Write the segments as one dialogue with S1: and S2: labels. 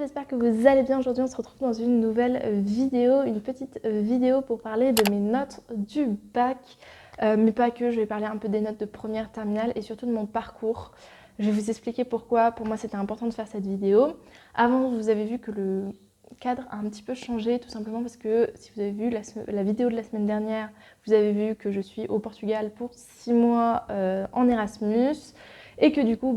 S1: j'espère que vous allez bien. Aujourd'hui on se retrouve dans une nouvelle vidéo, une petite vidéo pour parler de mes notes du bac. Mais pas que, je vais parler un peu des notes de première terminale et surtout de mon parcours. Je vais vous expliquer pourquoi pour moi c'était important de faire cette vidéo. Avant vous avez vu que le cadre a un petit peu changé, tout simplement parce que si vous avez vu la vidéo de la semaine dernière, vous avez vu que je suis au Portugal pour 6 mois en Erasmus. Et que du coup,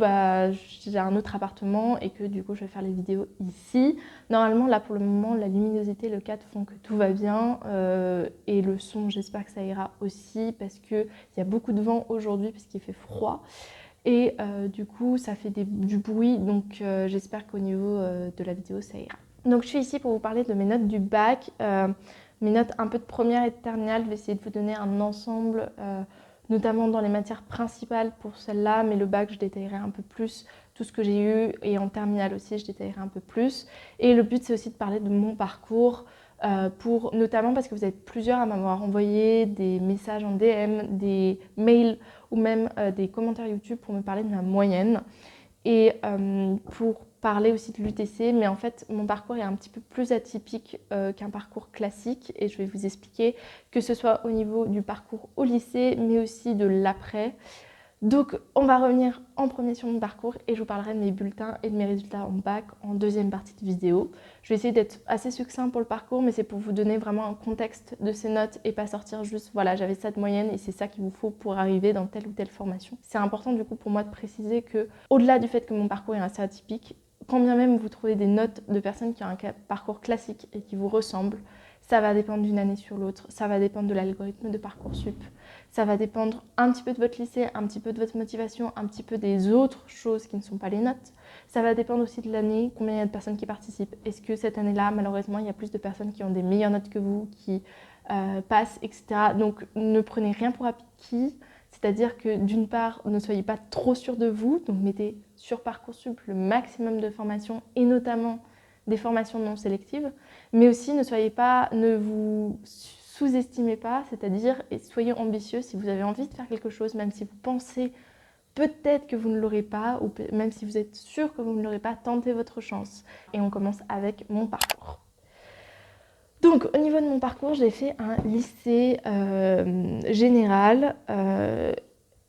S1: j'ai un autre appartement et que du coup, je vais faire les vidéos ici. Normalement, là pour le moment, la luminosité, le cadre font que tout va bien. Et le son, j'espère que ça ira aussi parce qu'il y a beaucoup de vent aujourd'hui parce qu'il fait froid. Et du coup, ça fait du bruit. Donc j'espère qu'au niveau de la vidéo, ça ira. Donc je suis ici pour vous parler de mes notes du bac. Mes notes un peu de première et de terminale. Je vais essayer de vous donner un ensemble notamment dans les matières principales pour celle-là, mais le bac, je détaillerai un peu plus tout ce que j'ai eu, et en terminale aussi, je détaillerai un peu plus. Et le but, c'est aussi de parler de mon parcours, notamment parce que vous êtes plusieurs à m'avoir envoyé des messages en DM, des mails ou même des commentaires YouTube pour me parler de ma moyenne. Et pour parler aussi de l'UTC, mais en fait mon parcours est un petit peu plus atypique qu'un parcours classique et je vais vous expliquer, que ce soit au niveau du parcours au lycée mais aussi de l'après. Donc on va revenir en premier sur mon parcours et je vous parlerai de mes bulletins et de mes résultats en bac en deuxième partie de vidéo. Je vais essayer d'être assez succinct pour le parcours, mais c'est pour vous donner vraiment un contexte de ces notes et pas sortir juste voilà, j'avais ça de moyenne et c'est ça qu'il vous faut pour arriver dans telle ou telle formation. C'est important du coup pour moi de préciser que au-delà du fait que mon parcours est assez atypique, quand bien même vous trouvez des notes de personnes qui ont un parcours classique et qui vous ressemblent, ça va dépendre d'une année sur l'autre, ça va dépendre de l'algorithme de Parcoursup, ça va dépendre un petit peu de votre lycée, un petit peu de votre motivation, un petit peu des autres choses qui ne sont pas les notes. Ça va dépendre aussi de l'année, combien il y a de personnes qui participent. Est-ce que cette année-là, malheureusement, il y a plus de personnes qui ont des meilleures notes que vous, qui passent, etc. Donc ne prenez rien pour acquis, c'est-à-dire que d'une part, ne soyez pas trop sûr de vous, donc mettez sur Parcoursup le maximum de formations et notamment des formations non sélectives, mais aussi ne vous sous-estimez pas, c'est-à-dire soyez ambitieux si vous avez envie de faire quelque chose, même si vous pensez peut-être que vous ne l'aurez pas, ou même si vous êtes sûr que vous ne l'aurez pas, tentez votre chance. Et on commence avec mon parcours. Donc au niveau de mon parcours, j'ai fait un lycée général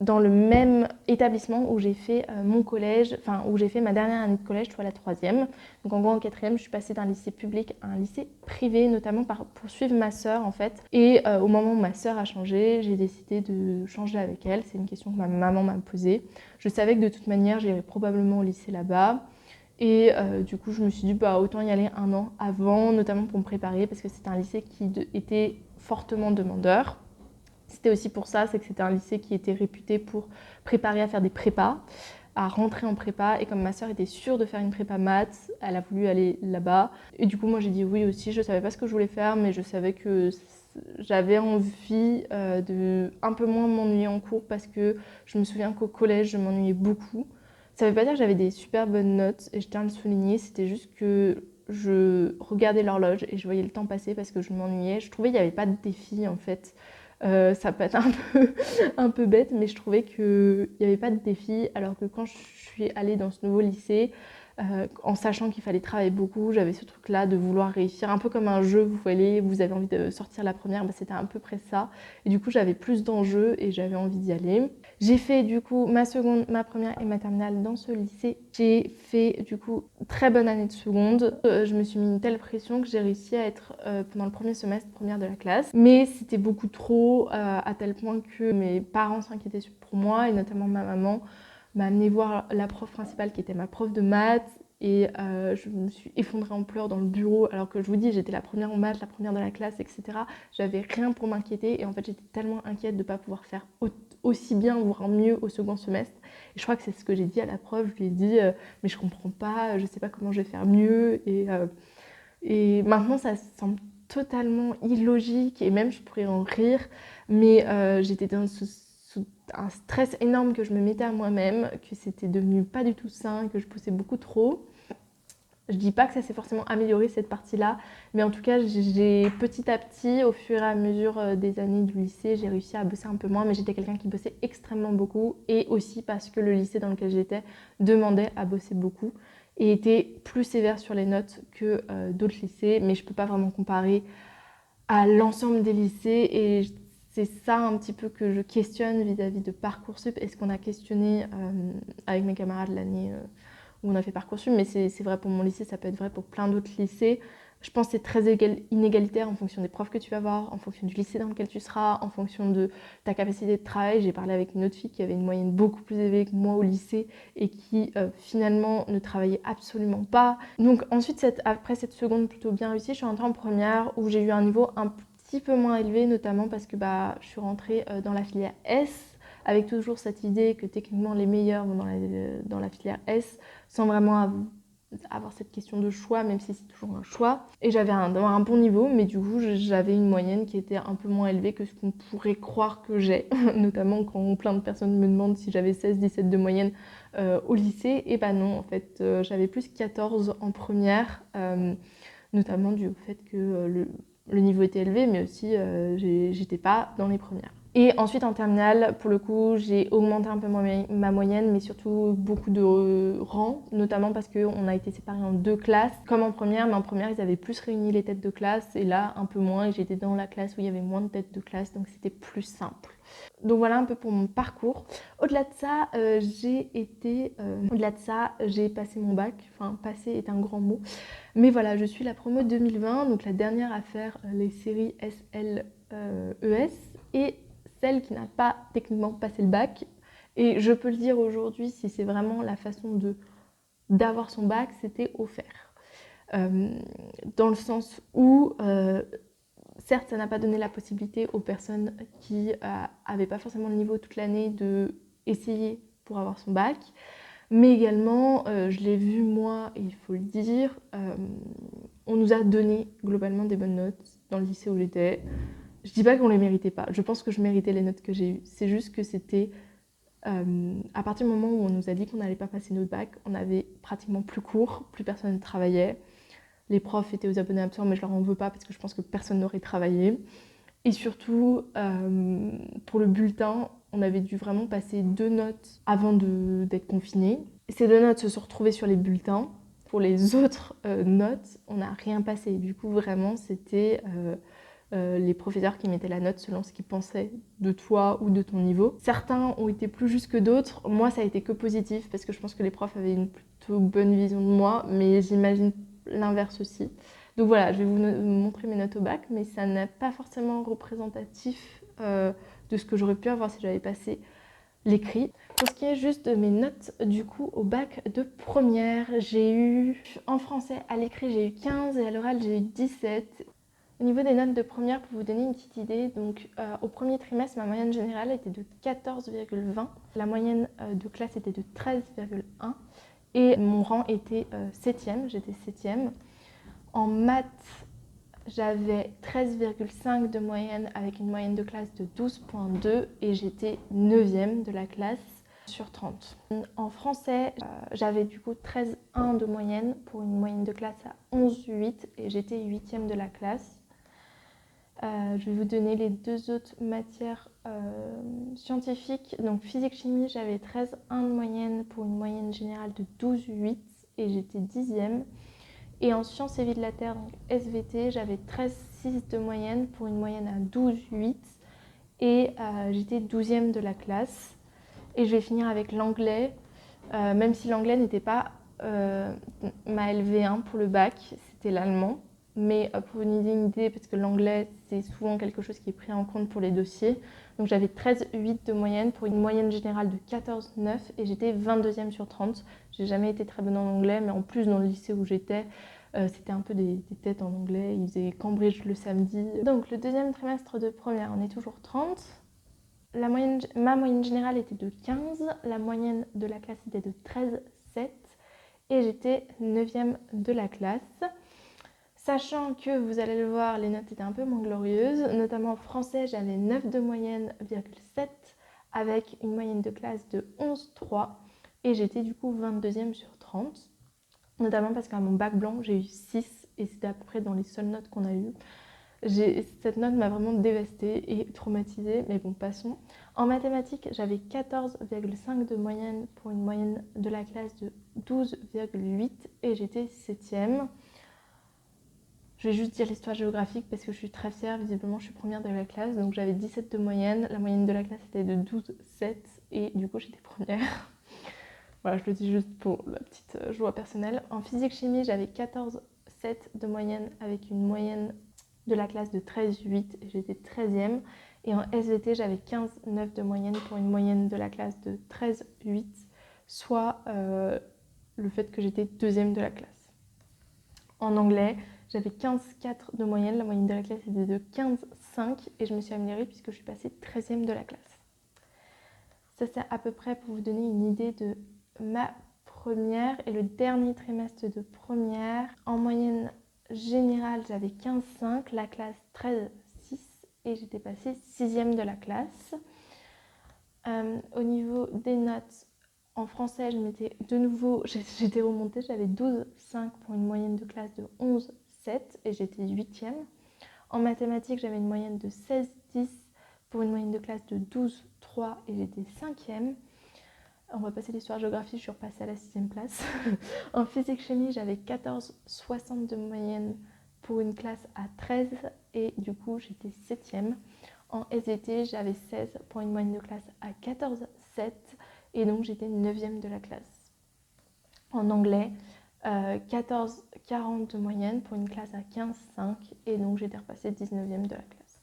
S1: dans le même établissement où j'ai fait mon collège, enfin où j'ai fait ma dernière année de collège, soit la troisième. Donc en gros en quatrième, je suis passée d'un lycée public à un lycée privé, notamment pour suivre ma sœur en fait. Et au moment où ma sœur a changé, j'ai décidé de changer avec elle. C'est une question que ma maman m'a posée. Je savais que de toute manière, j'irais probablement au lycée là-bas. Et du coup, je me suis dit, autant y aller un an avant, notamment pour me préparer, parce que c'était un lycée qui était fortement demandeur. C'était aussi pour ça, c'est que c'était un lycée qui était réputé pour préparer à faire des prépas, à rentrer en prépa. Et comme ma sœur était sûre de faire une prépa maths, elle a voulu aller là-bas. Et du coup, moi, j'ai dit oui aussi. Je ne savais pas ce que je voulais faire, mais je savais que j'avais envie de un peu moins m'ennuyer en cours parce que je me souviens qu'au collège, je m'ennuyais beaucoup. Ça ne veut pas dire que j'avais des super bonnes notes, et je tiens à le souligner, c'était juste que je regardais l'horloge et je voyais le temps passer parce que je m'ennuyais. Je trouvais qu'il n'y avait pas de défi en fait. Ça peut être un peu bête, mais je trouvais qu'il n'y avait pas de défi, alors que quand je suis allée dans ce nouveau lycée, en sachant qu'il fallait travailler beaucoup, j'avais ce truc-là de vouloir réussir, un peu comme un jeu, vous voyez, vous avez envie de sortir la première, c'était à peu près ça. Et du coup, j'avais plus d'enjeux et j'avais envie d'y aller. J'ai fait du coup ma seconde, ma première et ma terminale dans ce lycée. J'ai fait du coup très bonne année de seconde. Je me suis mis une telle pression que j'ai réussi à être pendant le premier semestre première de la classe. Mais c'était beaucoup trop, à tel point que mes parents s'inquiétaient pour moi, et notamment ma maman m'a amené voir la prof principale qui était ma prof de maths. Et je me suis effondrée en pleurs dans le bureau, alors que je vous dis, j'étais la première en maths, la première de la classe, etc. J'avais rien pour m'inquiéter, et en fait j'étais tellement inquiète de ne pas pouvoir faire aussi bien, voire mieux au second semestre. Et je crois que c'est ce que j'ai dit à la prof. Je lui ai dit mais je comprends pas, je sais pas comment je vais faire mieux. Et maintenant ça semble totalement illogique, et même je pourrais en rire, mais j'étais dans un stress énorme que je me mettais à moi-même, que c'était devenu pas du tout sain, que je poussais beaucoup trop. Je dis pas que ça s'est forcément amélioré cette partie-là, mais en tout cas, j'ai petit à petit, au fur et à mesure des années du lycée, j'ai réussi à bosser un peu moins, mais j'étais quelqu'un qui bossait extrêmement beaucoup, et aussi parce que le lycée dans lequel j'étais demandait à bosser beaucoup. et était plus sévère sur les notes que d'autres lycées, mais je ne peux pas vraiment comparer à l'ensemble des lycées et c'est ça un petit peu que je questionne vis-à-vis de Parcoursup. Est-ce qu'on a questionné avec mes camarades l'année où on a fait Parcoursup, mais c'est vrai pour mon lycée, ça peut être vrai pour plein d'autres lycées. Je pense que c'est très inégalitaire en fonction des profs que tu vas voir, en fonction du lycée dans lequel tu seras, en fonction de ta capacité de travail. J'ai parlé avec une autre fille qui avait une moyenne beaucoup plus élevée que moi au lycée et qui finalement ne travaillait absolument pas. Donc ensuite, après cette seconde plutôt bien réussie, je suis rentrée en première où j'ai eu un niveau un petit peu moins élevé, notamment parce que je suis rentrée dans la filière S, avec toujours cette idée que techniquement les meilleurs vont dans la filière S, sans vraiment avoir cette question de choix, même si c'est toujours un choix. Et j'avais un bon niveau, mais du coup, j'avais une moyenne qui était un peu moins élevée que ce qu'on pourrait croire que j'ai, notamment quand plein de personnes me demandent si j'avais 16-17 de moyenne au lycée. Et bah non, en fait, j'avais plus 14 en première, notamment dû au fait que le niveau était élevé, mais aussi j'étais pas dans les premières. Et ensuite en terminale, pour le coup, j'ai augmenté un peu ma moyenne, mais surtout beaucoup de rangs, notamment parce qu'on a été séparés en 2 classes, comme en première, mais en première ils avaient plus réuni les têtes de classe, et là un peu moins, et j'étais dans la classe où il y avait moins de têtes de classe, donc c'était plus simple. Donc voilà un peu pour mon parcours. Au-delà de ça, j'ai passé mon bac, enfin passer est un grand mot, mais voilà, je suis la promo 2020, donc la dernière à faire les séries SL, ES, et celle qui n'a pas techniquement passé le bac. Et je peux le dire aujourd'hui, si c'est vraiment la façon d'avoir son bac, c'était offert. Dans le sens où, certes, ça n'a pas donné la possibilité aux personnes qui n'avaient pas forcément le niveau toute l'année de essayer pour avoir son bac. Mais également, je l'ai vu moi, et il faut le dire, on nous a donné globalement des bonnes notes dans le lycée où j'étais. Je dis pas qu'on les méritait pas, je pense que je méritais les notes que j'ai eues. C'est juste que c'était à partir du moment où on nous a dit qu'on n'allait pas passer notre bac, on avait pratiquement plus cours, plus personne ne travaillait. Les profs étaient aux abonnés absents, mais je leur en veux pas parce que je pense que personne n'aurait travaillé. Et surtout, pour le bulletin, on avait dû vraiment passer 2 notes avant d'être confinés. Ces 2 notes se sont retrouvées sur les bulletins. Pour les autres notes, on n'a rien passé. Du coup, vraiment, c'était les professeurs qui mettaient la note selon ce qu'ils pensaient de toi ou de ton niveau. Certains ont été plus justes que d'autres. Moi, ça a été que positif parce que je pense que les profs avaient une plutôt bonne vision de moi, mais j'imagine l'inverse aussi. Donc voilà, je vais vous montrer mes notes au bac, mais ça n'est pas forcément représentatif de ce que j'aurais pu avoir si j'avais passé l'écrit. Pour ce qui est juste de mes notes du coup au bac de première, j'ai eu en français à l'écrit j'ai eu 15 et à l'oral j'ai eu 17. Au niveau des notes de première, pour vous donner une petite idée, donc au premier trimestre, ma moyenne générale était de 14,20. La moyenne de classe était de 13,1 et mon rang était 7e, j'étais 7e. En maths, j'avais 13,5 de moyenne avec une moyenne de classe de 12,2 et j'étais 9e de la classe sur 30. En français, j'avais du coup 13,1 de moyenne pour une moyenne de classe à 11,8 et j'étais 8e de la classe. Je vais vous donner les 2 autres matières scientifiques. Donc physique-chimie, j'avais 13,1 de moyenne pour une moyenne générale de 12,8 et j'étais 10e. Et en sciences et vie de la Terre, donc SVT, j'avais 13,6 de moyenne pour une moyenne à 12,8 et j'étais 12e de la classe. Et je vais finir avec l'anglais, même si l'anglais n'était pas ma LV1 pour le bac, c'était l'allemand. Mais pour vous donner une idée, parce que l'anglais, c'est souvent quelque chose qui est pris en compte pour les dossiers. Donc j'avais 13,8 de moyenne pour une moyenne générale de 14,9 et j'étais 22e sur 30. J'ai jamais été très bonne en anglais, mais en plus dans le lycée où j'étais, c'était un peu des têtes en anglais. Ils faisaient Cambridge le samedi. Donc le deuxième trimestre de première, on est toujours 30. Ma moyenne générale était de 15, la moyenne de la classe était de 13,7 et j'étais 9e de la classe. Sachant que, vous allez le voir, les notes étaient un peu moins glorieuses, notamment en français, j'avais 9 de moyenne, 7, avec une moyenne de classe de 11,3 et j'étais du coup 22e sur 30, notamment parce qu'à mon bac blanc, j'ai eu 6 et c'était à peu près dans les seules notes qu'on a eues. Cette note m'a vraiment dévastée et traumatisée, mais bon, passons. En mathématiques, j'avais 14,5 de moyenne pour une moyenne de la classe de 12,8 et j'étais 7e. Je vais juste dire l'histoire géographique parce que je suis très fière, visiblement je suis première de la classe, donc j'avais 17 de moyenne, la moyenne de la classe était de 12,7 et du coup j'étais première. Voilà, je le dis juste pour la petite joie personnelle. En physique-chimie, j'avais 14,7 de moyenne avec une moyenne de la classe de 13,8 et j'étais 13e. Et en SVT, j'avais 15,9 de moyenne pour une moyenne de la classe de 13,8, soit le fait que j'étais 2e de la classe. En anglais, j'avais 15,4 de moyenne, la moyenne de la classe était de 15,5 et je me suis améliorée puisque je suis passée 13e de la classe. Ça, c'est à peu près pour vous donner une idée de ma première et le dernier trimestre de première. En moyenne générale, j'avais 15,5, la classe 13,6 et j'étais passée 6e de la classe. Au niveau des notes, en français, j'étais remontée, j'avais 12,5 pour une moyenne de classe de 11,7 et j'étais 8e. En mathématiques, j'avais une moyenne de 16,10 pour une moyenne de classe de 12,3 et j'étais 5e. On va passer l'histoire-géographie, je suis repassée à la 6e place. En physique-chimie, j'avais 14,60 de moyenne pour une classe à 13 et du coup j'étais 7e. En SVT, j'avais 16 pour une moyenne de classe à 14,7 et donc j'étais 9e de la classe. En anglais, 14,40 de moyenne pour une classe à 15,5 et donc j'étais repassée 19e de la classe.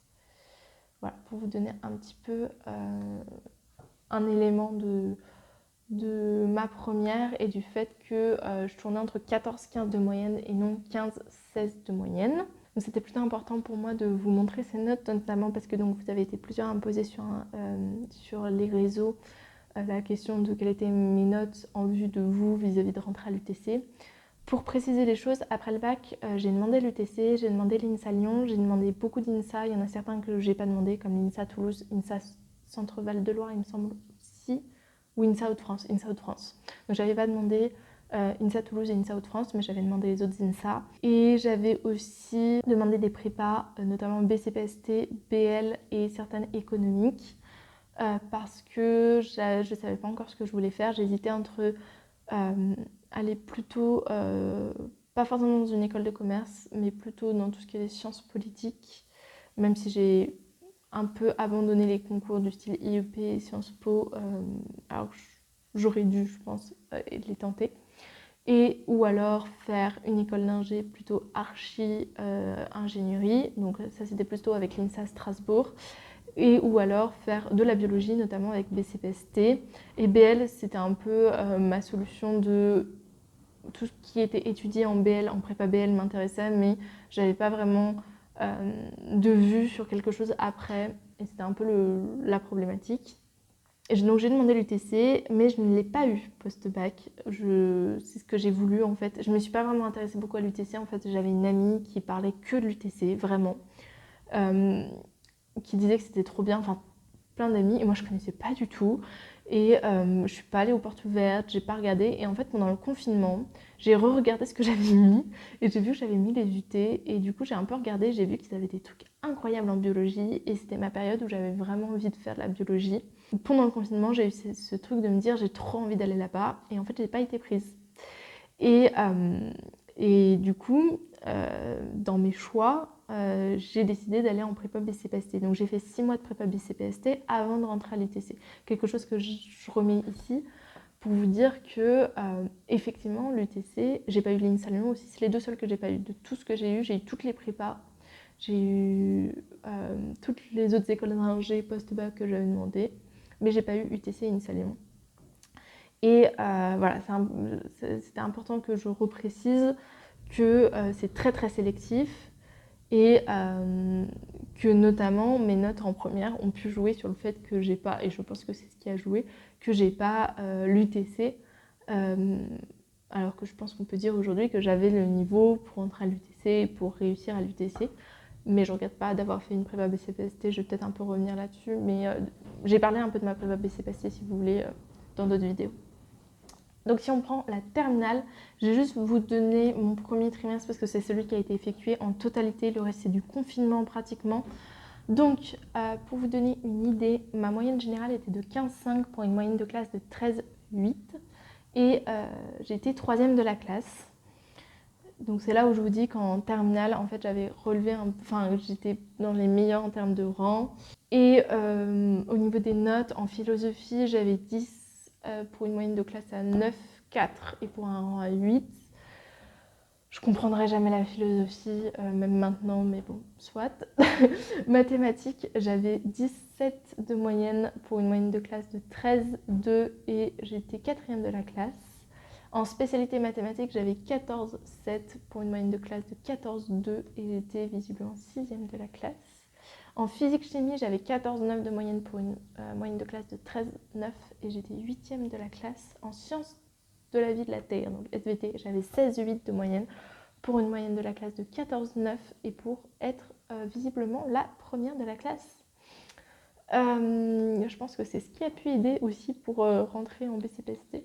S1: Voilà, pour vous donner un petit peu un élément de ma première et du fait que je tournais entre 14-15 de moyenne et non 15-16 de moyenne. Donc c'était plutôt important pour moi de vous montrer ces notes, notamment parce que donc, vous avez été plusieurs à me poser sur les réseaux la question de quelles étaient mes notes en vue de vous vis-à-vis de rentrer à l'UTC. Pour préciser les choses, après le bac, j'ai demandé l'UTC, j'ai demandé l'INSA Lyon, j'ai demandé beaucoup d'INSA, il y en a certains que j'ai pas demandé, comme l'INSA Toulouse, INSA Centre-Val de Loire, il me semble aussi, ou INSA Hauts-de-France, Donc j'avais pas demandé INSA Toulouse et INSA Hauts-de-France, mais j'avais demandé les autres INSA. Et j'avais aussi demandé des prépas, notamment BCPST, BL et certaines économiques, parce que je savais pas encore ce que je voulais faire. J'hésitais entre aller plutôt, pas forcément dans une école de commerce, mais plutôt dans tout ce qui est sciences politiques, même si j'ai un peu abandonné les concours du style IEP et Sciences Po, alors j'aurais dû, je pense, les tenter. Et ou alors faire une école d'ingé plutôt archi-ingénierie, donc ça c'était plutôt avec l'INSA Strasbourg, et ou alors faire de la biologie, notamment avec BCPST. Et BL, c'était un peu ma solution de tout ce qui était étudié en BL, en prépa BL m'intéressait, mais j'avais pas vraiment de vue sur quelque chose après, et c'était un peu la problématique. Et donc j'ai demandé l'UTC, mais je ne l'ai pas eu post-bac. C'est ce que j'ai voulu en fait. Je me suis pas vraiment intéressée beaucoup à l'UTC. En fait, j'avais une amie qui parlait que de l'UTC, vraiment, qui disait que c'était trop bien. Enfin, plein d'amis, et moi je connaissais pas du tout. Et je suis pas allée aux portes ouvertes, j'ai pas regardé. Et en fait, pendant le confinement, j'ai re-regardé ce que j'avais mis et j'ai vu que j'avais mis les UT. Et du coup, j'ai un peu regardé, j'ai vu qu'ils avaient des trucs incroyables en biologie. Et c'était ma période où j'avais vraiment envie de faire de la biologie. Pendant le confinement, j'ai eu ce truc de me dire j'ai trop envie d'aller là-bas. Et en fait, j'ai pas été prise. Et du coup, dans mes choix, j'ai décidé d'aller en prépa BCPST. Donc j'ai fait 6 mois de prépa BCPST avant de rentrer à l'UTC. Quelque chose que je remets ici pour vous dire que effectivement l'UTC, j'ai pas eu l'INSA Lyon aussi, c'est les deux seuls que j'ai pas eu. De tout ce que j'ai eu toutes les prépas, j'ai eu toutes les autres écoles d'ingé post-bac que j'avais demandé, mais j'ai pas eu UTC et INSA Lyon. Et voilà, c'était important que je reprécise que c'est très très sélectif et que notamment mes notes en première ont pu jouer sur le fait que j'ai pas, et je pense que c'est ce qui a joué, que j'ai pas l'UTC, alors que je pense qu'on peut dire aujourd'hui que j'avais le niveau pour entrer à l'UTC et pour réussir à l'UTC. Mais je regrette pas d'avoir fait une prépa BCPST, je vais peut-être un peu revenir là-dessus, mais j'ai parlé un peu de ma prépa BCPST si vous voulez dans d'autres vidéos. Donc si on prend la terminale, je vais juste vous donner mon premier trimestre parce que c'est celui qui a été effectué en totalité, le reste c'est du confinement pratiquement. Donc pour vous donner une idée, ma moyenne générale était de 15,5 pour une moyenne de classe de 13,8 et j'étais 3e de la classe. Donc c'est là où je vous dis qu'en terminale, en fait, j'avais relevé, enfin j'étais dans les meilleurs en termes de rang. Et au niveau des notes, en philosophie, j'avais 10 pour une moyenne de classe à 9,4 et pour un rang à 8. Je comprendrai jamais la philosophie, même maintenant, mais bon, soit. Mathématiques, j'avais 17 de moyenne pour une moyenne de classe de 13,2 et j'étais 4e de la classe. En spécialité mathématiques, j'avais 14,7 pour une moyenne de classe de 14,2 et j'étais visiblement 6e de la classe. En physique-chimie, j'avais 14,9 de moyenne pour une moyenne de classe de 13,9 et j'étais 8e de la classe. En sciences de la vie de la Terre, donc SVT, j'avais 16,8 de moyenne pour une moyenne de la classe de 14,9 et pour être visiblement la première de la classe. Je pense que c'est ce qui a pu aider aussi pour rentrer en BCPST.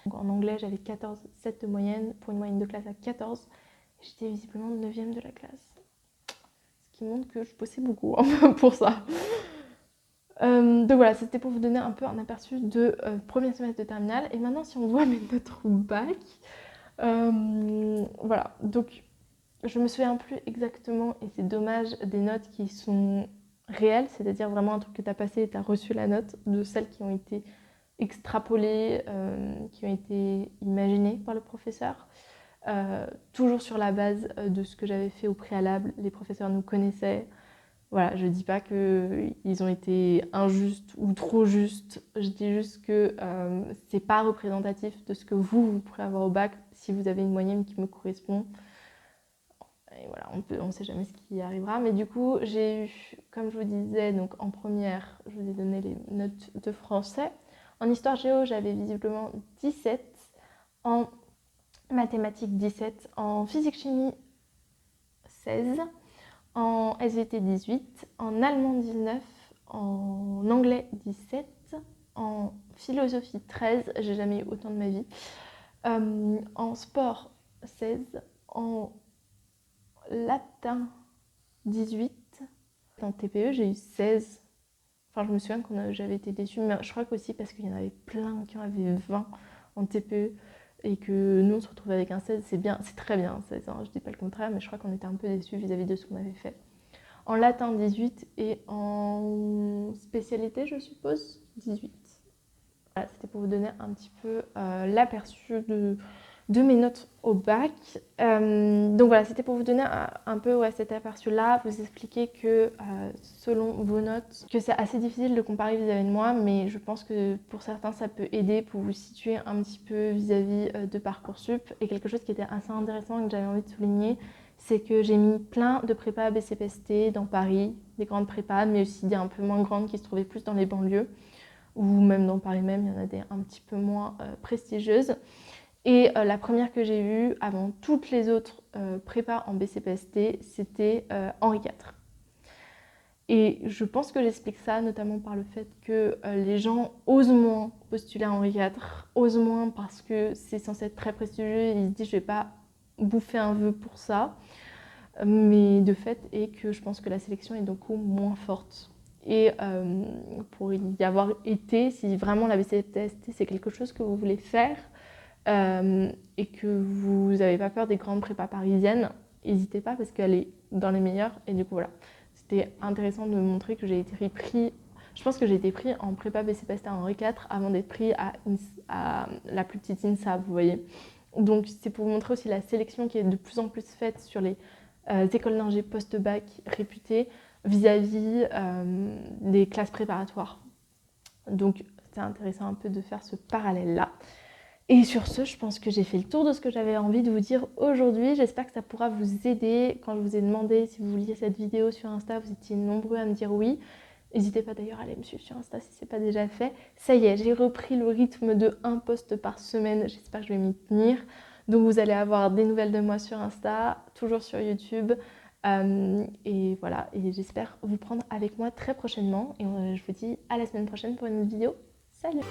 S1: Donc en anglais, j'avais 14,7 de moyenne pour une moyenne de classe à 14. J'étais visiblement 9e de la classe. Ce qui montre que je bossais beaucoup pour ça. Donc voilà, c'était pour vous donner un peu un aperçu de premier semestre de terminale. Et maintenant, si on voit mes notes au bac, voilà. Donc je me souviens plus exactement, et c'est dommage, des notes qui sont réelles, c'est-à-dire vraiment un truc que tu as passé et tu as reçu la note, de celles qui ont été extrapolées, qui ont été imaginées par le professeur. Toujours sur la base de ce que j'avais fait au préalable, les professeurs nous connaissaient. Voilà, je dis pas qu'ils ont été injustes ou trop justes, je dis juste que c'est pas représentatif de ce que vous pourrez avoir au bac si vous avez une moyenne qui me correspond. Et voilà, on ne sait jamais ce qui arrivera. Mais du coup, j'ai eu, comme je vous disais, donc en première, je vous ai donné les notes de français. En histoire géo, j'avais visiblement 17. En mathématiques, 17. En physique-chimie, 16. En SVT, 18. En allemand, 19. En anglais, 17. En philosophie, 13. J'ai jamais eu autant de ma vie. En sport, 16. En latin, 18. En TPE, j'ai eu 16. Enfin, je me souviens que j'avais été déçue, mais je crois qu'aussi parce qu'il y en avait plein qui en avaient 20 en TPE et que nous, on se retrouvait avec un 16. C'est bien, c'est très bien, 16, hein, je dis pas le contraire, mais je crois qu'on était un peu déçus vis-à-vis de ce qu'on avait fait. En latin, 18 et en spécialité, je suppose, 18. Voilà, c'était pour vous donner un petit peu l'aperçu de mes notes au bac. Donc voilà, c'était pour vous donner un peu cet aperçu-là, vous expliquer que selon vos notes, que c'est assez difficile de comparer vis-à-vis de moi, mais je pense que pour certains, ça peut aider pour vous situer un petit peu vis-à-vis de Parcoursup. Et quelque chose qui était assez intéressant et que j'avais envie de souligner, c'est que j'ai mis plein de prépas BCPST dans Paris, des grandes prépas, mais aussi des un peu moins grandes qui se trouvaient plus dans les banlieues, ou même dans Paris même, il y en a des un petit peu moins prestigieuses. Et la première que j'ai eue, avant toutes les autres prépas en BCPST, c'était Henri IV. Et je pense que j'explique ça notamment par le fait que les gens osent moins postuler à Henri IV, osent moins parce que c'est censé être très prestigieux et ils se disent je vais pas bouffer un vœu pour ça. Mais de fait est que je pense que la sélection est donc moins forte. Et pour y avoir été, si vraiment la BCPST c'est quelque chose que vous voulez faire, et que vous n'avez pas peur des grandes prépas parisiennes, n'hésitez pas parce qu'elle est dans les meilleures. Et du coup, voilà, c'était intéressant de montrer que j'ai été pris. Je pense que j'ai été pris en prépa BCPST à Henri IV avant d'être pris à la plus petite INSA, vous voyez. Donc, c'est pour vous montrer aussi la sélection qui est de plus en plus faite sur les écoles d'ingé post-bac réputées vis-à-vis des classes préparatoires. Donc, c'est intéressant un peu de faire ce parallèle-là. Et sur ce, je pense que j'ai fait le tour de ce que j'avais envie de vous dire aujourd'hui. J'espère que ça pourra vous aider. Quand je vous ai demandé si vous vouliez cette vidéo sur Insta, vous étiez nombreux à me dire oui. N'hésitez pas d'ailleurs à aller me suivre sur Insta si ce n'est pas déjà fait. Ça y est, j'ai repris le rythme de 1 post par semaine. J'espère que je vais m'y tenir. Donc vous allez avoir des nouvelles de moi sur Insta, toujours sur YouTube. Et voilà, et j'espère vous prendre avec moi très prochainement. Et je vous dis à la semaine prochaine pour une autre vidéo. Salut!